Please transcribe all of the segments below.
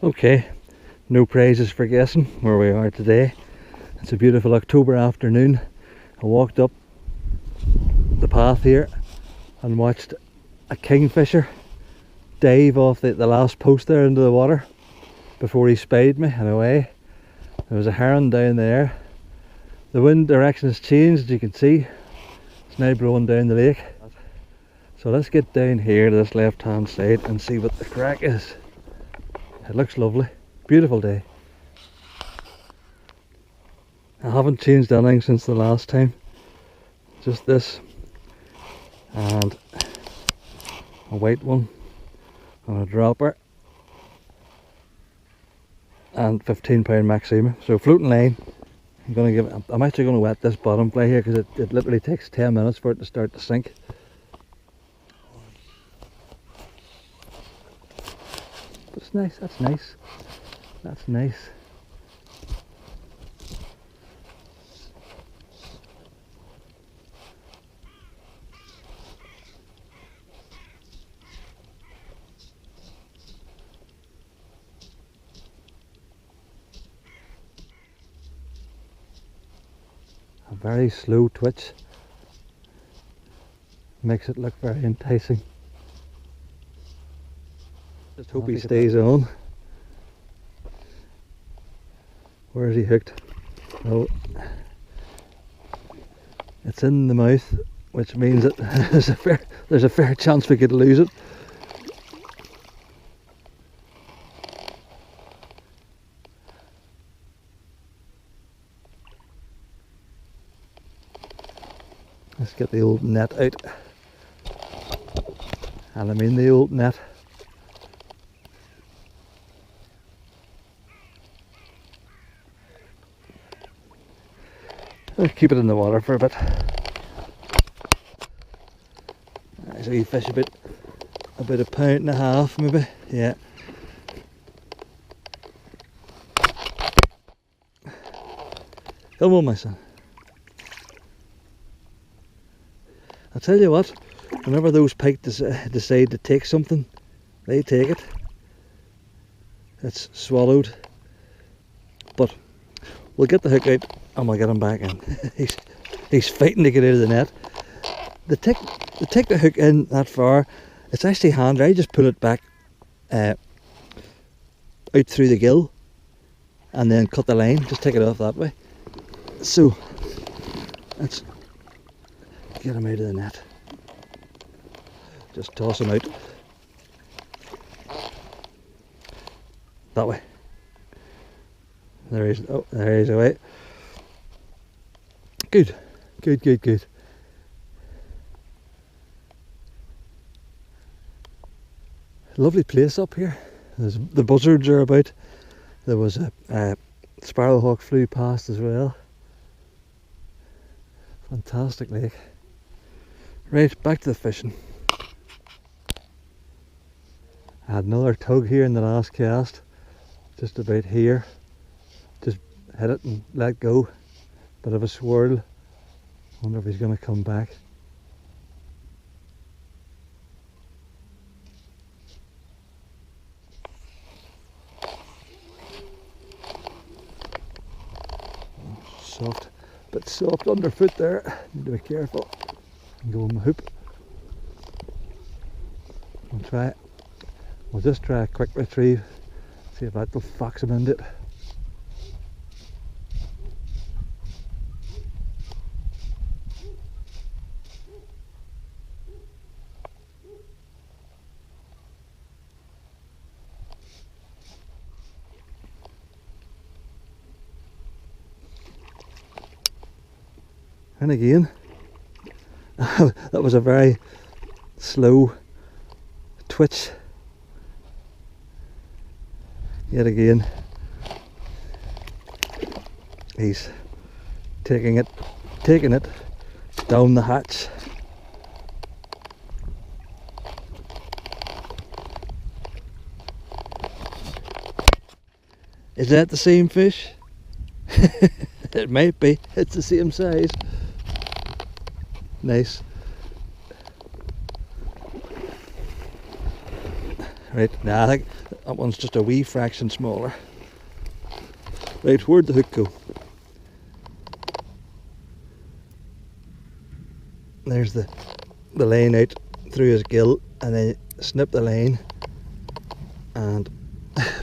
Okay, no prizes for guessing where we are today. It's a beautiful October afternoon. I walked up the path here and watched a kingfisher dive off the last post there into the water before he spied me and away. There was a heron down there. The wind direction has changed, as you can see. It's now blowing down the lake. So let's get down here to this left hand side and see what the crack is. It looks lovely, beautiful day. I haven't changed anything since the last time. Just this and a white one on a dropper and £15 Maxima. So floating line. I'm actually going to wet this bottom fly here because it literally takes 10 minutes for it to start to sink. But it's nice, that's nice. That's nice. A very slow twitch makes it look very enticing. Just hope he stays on. Where is he hooked? Oh, it's in the mouth, which means that there's a fair chance we could lose it. Let's get the old net out. And I mean the old net. I'll keep it in the water for a bit. So you fish about a pound and a half maybe, yeah. Come on my son. I'll tell you what, whenever those pike decide to take something, they take it. It's swallowed. But we'll get the hook out and we'll get him back in. he's fighting to get out of the net. They take the hook in that far, it's actually handy. I just pull it back out through the gill and then cut the line, just take it off that way. So let's get him out of the net. Just toss him out. That way. There he is. Oh, there he is away. Good. Good, good, good. Lovely place up here. The buzzards are about. There was a sparrowhawk flew past as well. Fantastic lake. Right, back to the fishing. I had another tug here in the last cast, just about here. Just hit it and let go. Bit of a swirl. Wonder if he's going to come back. Soft, bit soft underfoot there. Need to be careful. Go on my hoop. We'll just try a quick retrieve. See if that'll fox him into it. And again, that was a very slow twitch. Yet again, he's taking it down the hatch. Is that the same fish? It might be. It's the same size. Nice. Right, nah, I think that one's just a wee fraction smaller. Right, where'd the hook go? There's the line out through his gill, and then snip the line and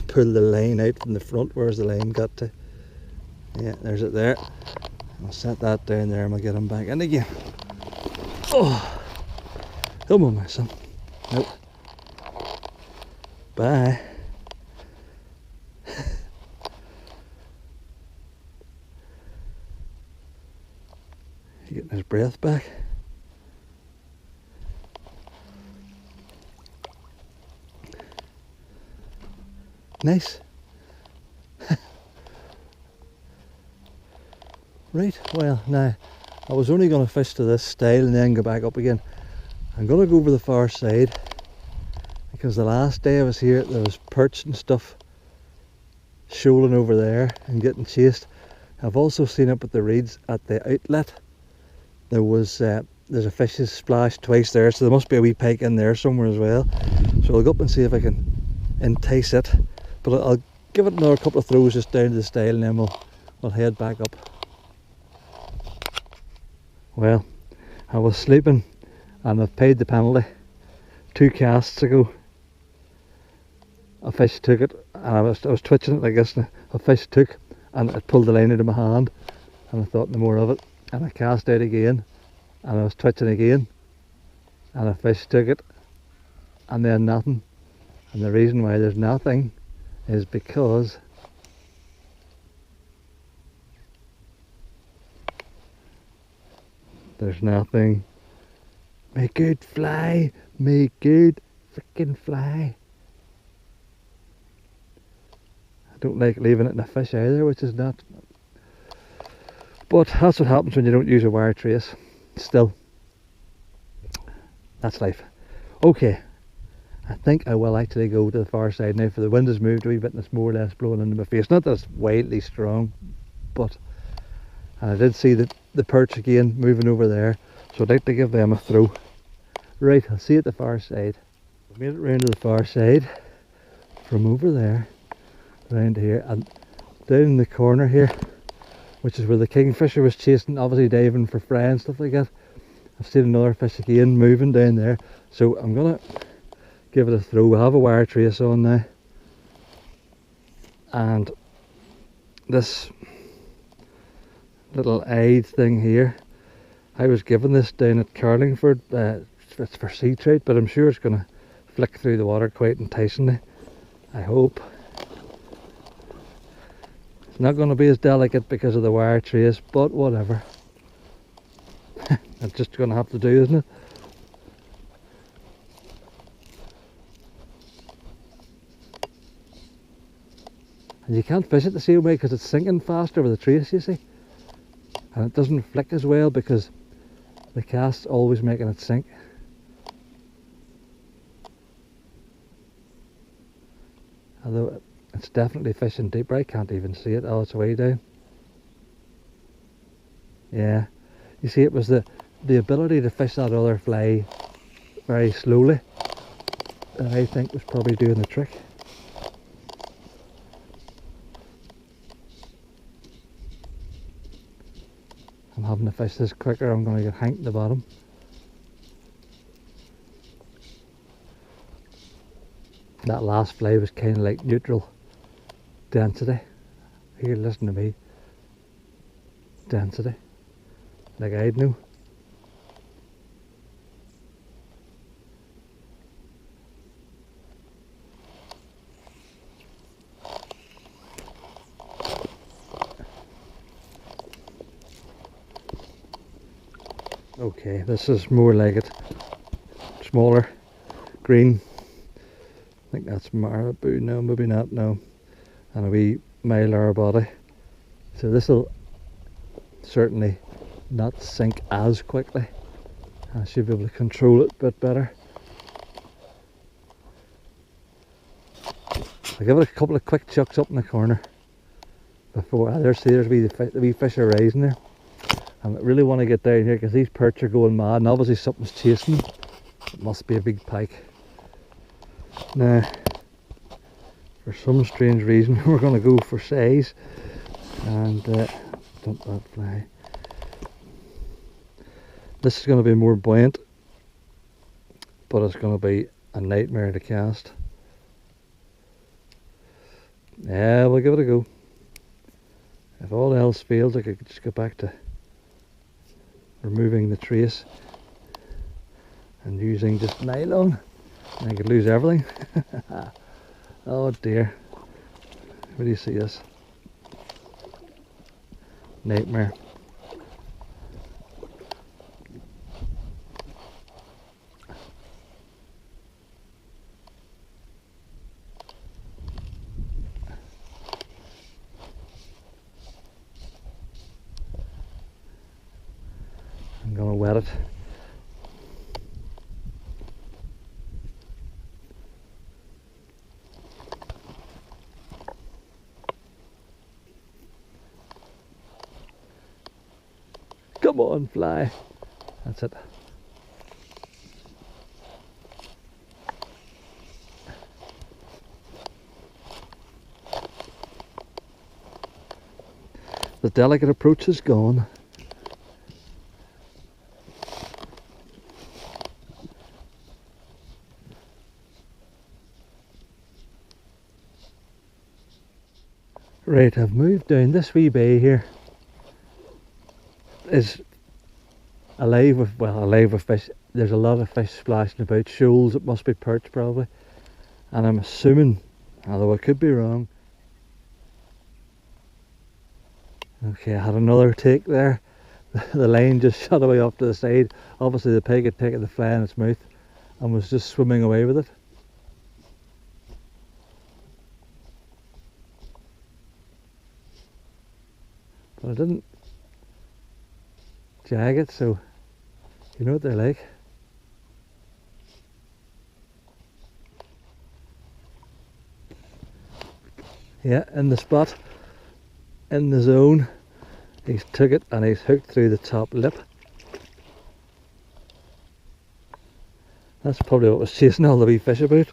pull the line out from the front. Where's the line got to? Yeah, there's it there. I'll set that down there and we'll get him back in again. Oh, come on, my son. Nope. Bye. He's getting his breath back. Nice. Right, well, now I was only going to fish to this style and then go back up again. I'm going to go over the far side because the last day I was here there was perch and stuff shoaling over there and getting chased. I've also seen up at the reeds at the outlet there was there's a fish has splashed twice there, so there must be a wee pike in there somewhere as well. So I'll go up and see if I can entice it, but I'll give it another couple of throws just down to the stile and then we'll head back up. Well, I was sleeping and I've paid the penalty. 2 casts ago a fish took it and I was twitching it like this, and a fish took and it pulled the line out of my hand and I thought no more of it, and I cast out again and I was twitching again and a fish took it and then nothing. And the reason why there's nothing is because there's nothing. Make good fly, make good freaking fly. I don't like leaving it in a fish either, which is not. But that's what happens when you don't use a wire trace. Still, that's life. Okay, I think I will actually go to the far side now, for the wind has moved a wee bit and it's more or less blowing into my face. Not that it's wildly strong, but and I did see the perch again moving over there, so I'd like to give them a throw. Right, I'll see you at the far side. I've made it round to the far side from over there round here and down in the corner here, which is where the kingfisher was chasing, obviously diving for fry and stuff like that. I've seen another fish again moving down there, so I'm gonna give it a throw. We'll have a wire trace on now, and this little eyed thing here, I was given this down at Carlingford. It's for sea trout, but I'm sure it's going to flick through the water quite enticingly, I hope. It's not going to be as delicate because of the wire trace, but whatever. It's just going to have to do, isn't it? And you can't fish it the same way because it's sinking faster with the trace, you see. And it doesn't flick as well because the cast's always making it sink. Although it's definitely fishing deeper, I can't even see it. Oh, it's way down. Yeah, you see, it was the ability to fish that other fly very slowly that I think was probably doing the trick. I'm having to fish this quicker, I'm going to get hanked in the bottom. That last fly was kind of like neutral density. Here, listen to me. Density. Like I'd know. Okay, this is more like it. Smaller, green. I think that's marabou, no, maybe not, no. And a wee mylar body. So this will certainly not sink as quickly. I should be able to control it a bit better. I'll give it a couple of quick chucks up in the corner before. There's the wee fish are rising there. I really want to get down here because these perch are going mad and obviously something's chasing them. It must be a big pike. Now, for some strange reason, we're going to go for size and dump that fly. This is going to be more buoyant, but it's going to be a nightmare to cast. Yeah, we'll give it a go. If all else fails, I could just go back to removing the trace and using just nylon, and I could lose everything. Oh dear. Where do you see this? Nightmare. I'm gonna wet it. Come on, fly. That's it. The delicate approach is gone. Right, I've moved down this wee bay here. Is alive with fish. There's a lot of fish splashing about, shoals. It must be perch probably, and I'm assuming, although I could be wrong. Okay, I had another take there. The line just shot away off to the side. Obviously the pike had taken the fly in its mouth and was just swimming away with it. But I didn't jag it, so you know what they're like. Yeah, in the spot, in the zone. He's took it and he's hooked through the top lip. That's probably what was chasing all the wee fish about.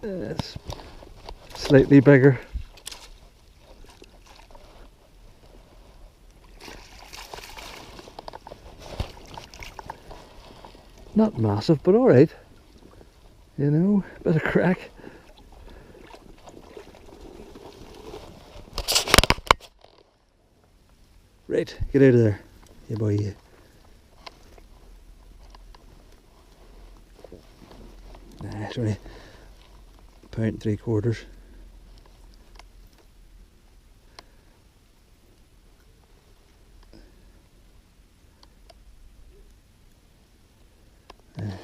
It's slightly bigger. Not massive, but alright. You know, bit of crack. Right, get out of there. Yeah, boy, yeah. Nah, it's only £1.75.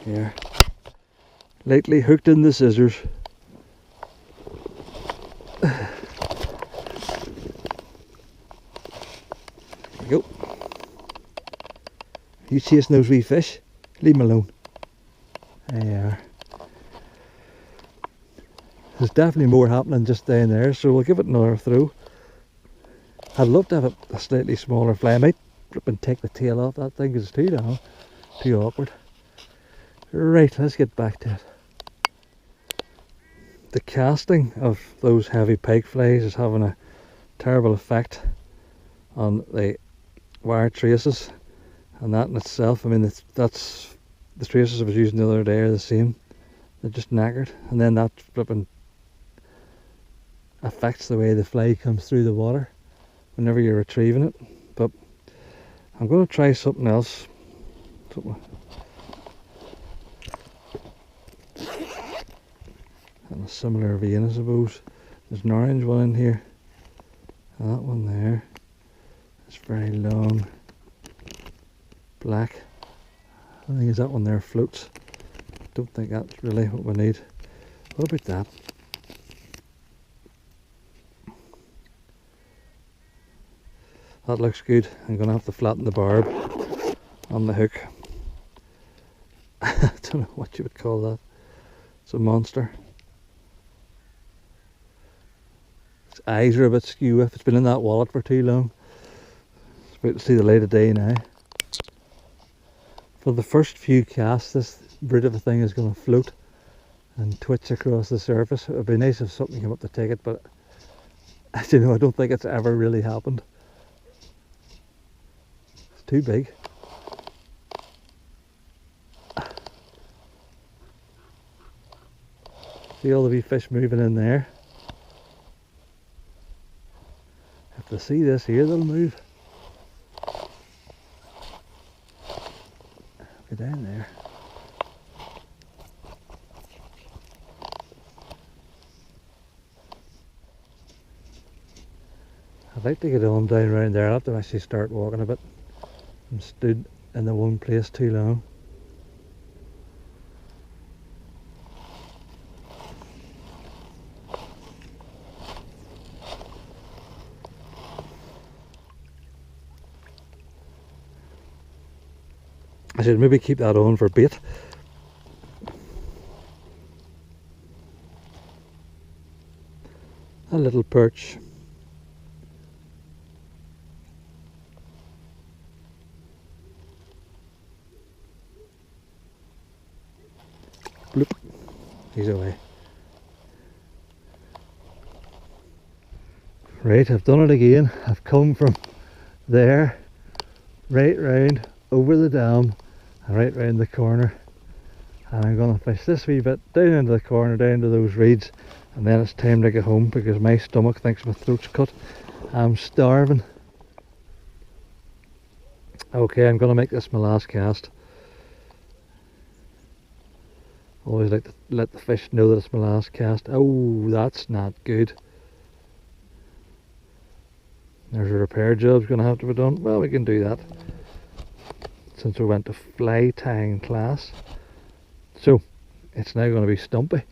Here. Lightly hooked in the scissors. There we go. You chasing those wee fish? Leave them alone. There you are. There's definitely more happening just down there, so we'll give it another throw. I'd love to have a slightly smaller fly. I might flip and take the tail off that thing because it's too long, too awkward. Right, let's get back to it. The casting of those heavy pike flies is having a terrible effect on the wire traces, and that in itself, I mean, that's the traces I was using the other day are the same. They're just knackered, and then that flipping affects the way the fly comes through the water whenever you're retrieving it. But I'm going to try something else. In a similar vein, I suppose. There's an orange one in here, and that one there. It's very long, black. I think that one there floats. Don't think that's really what we need. What about that? That looks good. I'm going to have to flatten the barb on the hook. I don't know what you would call that. It's a monster. Its eyes are a bit skew if it's been in that wallet for too long. It's about to see the light of day now. For the first few casts, this brute of a thing is going to float and twitch across the surface. It would be nice if something came up to take it, but as you know, I don't think it's ever really happened. It's too big. See all the wee fish moving in there. If they see this here, they'll move. Go down there. I'd like to get on down around there. I'll have to actually start walking a bit. I'm stood in the one place too long. I should maybe keep that on for bait. A little perch. Bloop. He's away. Right, I've done it again. I've come from there, right round, over the dam, and right round the corner. And I'm going to fish this wee bit down into the corner, down to those reeds, and then it's time to get home because my stomach thinks my throat's cut. I'm starving. Okay, I'm going to make this my last cast. Always like to let the fish know that it's my last cast. Oh, that's not good. There's a repair job's going to have to be done. Well, we can do that since we went to fly tying class. So, it's now going to be Stumpy.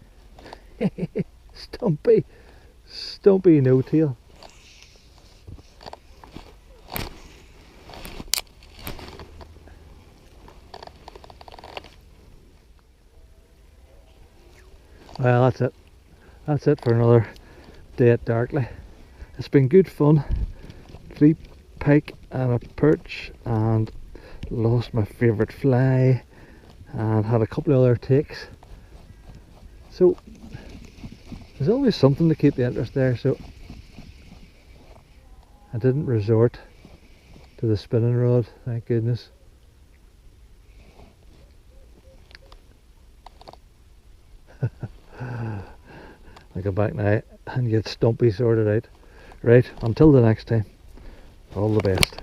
Stumpy. Stumpy no-tail. Well, that's it. That's it for another day at Darkley. It's been good fun. 3 pike and a perch, and lost my favourite fly, and had a couple of other takes. So there's always something to keep the interest there, so I didn't resort to the spinning rod, thank goodness. I'll go back now and get Stumpy sorted out. Right, until the next time, all the best.